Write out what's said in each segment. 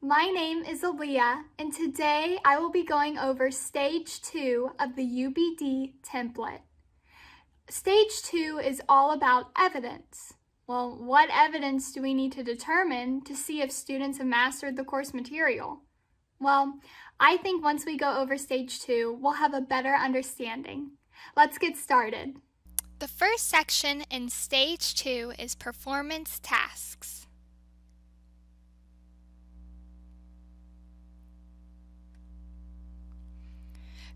My name is Aaliyah, and today I will be going over Stage 2 of the UbD template. Stage 2 is all about evidence. Well, what evidence do we need to determine to see if students have mastered the course material? Well, I think once we go over Stage 2, we'll have a better understanding. Let's get started. The first section in Stage 2 is performance tasks.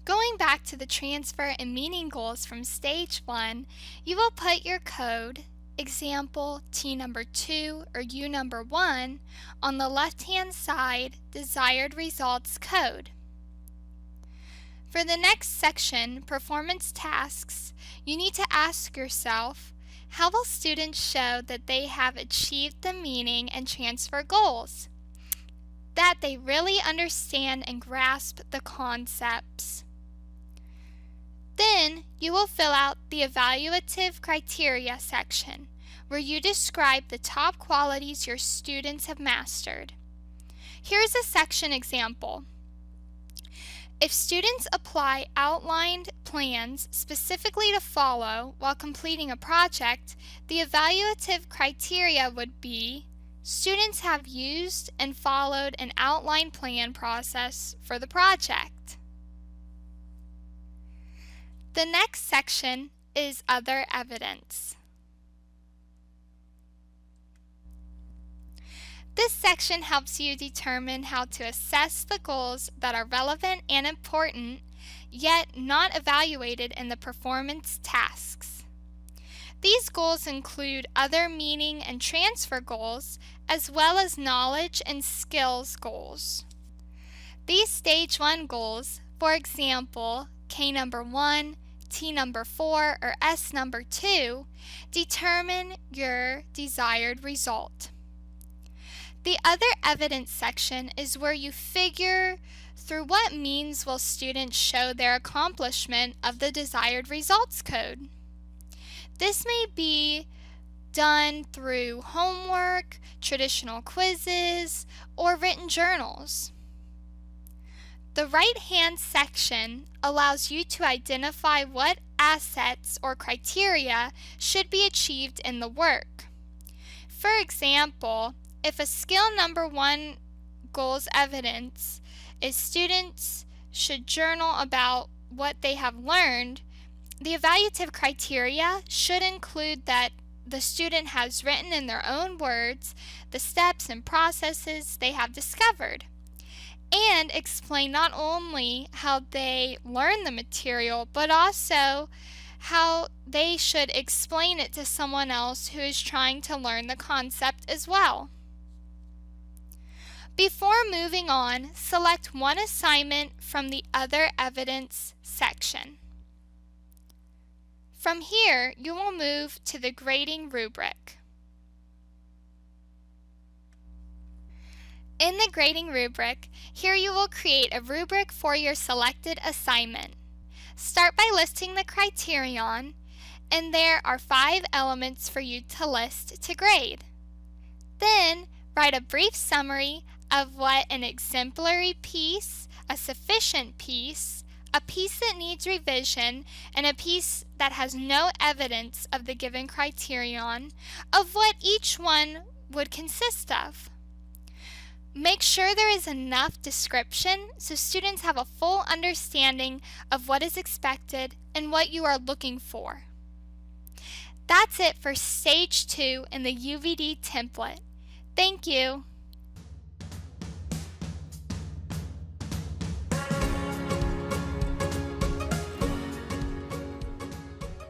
Going back to the transfer and meaning goals from Stage 1, you will put your code, example T number 2 or U number 1, on the left-hand side desired results code. For the next section, performance tasks, you need to ask yourself, how will students show that they have achieved the meaning and transfer goals? That they really understand and grasp the concepts. Then you will fill out the evaluative criteria section, where you describe the top qualities your students have mastered. Here's a section example. If students apply outlined plans specifically to follow while completing a project, the evaluative criteria would be: students have used and followed an outlined plan process for the project. The next section is other evidence. This section helps you determine how to assess the goals that are relevant and important, yet not evaluated in the performance tasks. These goals include other meaning and transfer goals, as well as knowledge and skills goals. These Stage 1 goals, for example, K number 1, T number 4, or S number 2, determine your desired result. The other evidence section is where you figure through what means will students show their accomplishment of the desired results code. This may be done through homework, traditional quizzes, or written journals. The right-hand section allows you to identify what assets or criteria should be achieved in the work. For example, if a skill number 1 goals evidence is students should journal about what they have learned, the evaluative criteria should include that the student has written in their own words the steps and processes they have discovered, and explain not only how they learn the material, but also how they should explain it to someone else who is trying to learn the concept as well. Before moving on, select one assignment from the Other Evidence section. From here, you will move to the grading rubric. In the grading rubric, here you will create a rubric for your selected assignment. Start by listing the criterion, and there are 5 elements for you to list to grade. Then, write a brief summary of what an exemplary piece, a sufficient piece, a piece that needs revision, and a piece that has no evidence of the given criterion, of what each one would consist of. Make sure there is enough description so students have a full understanding of what is expected and what you are looking for. That's it for Stage 2 in the UbD template. Thank you.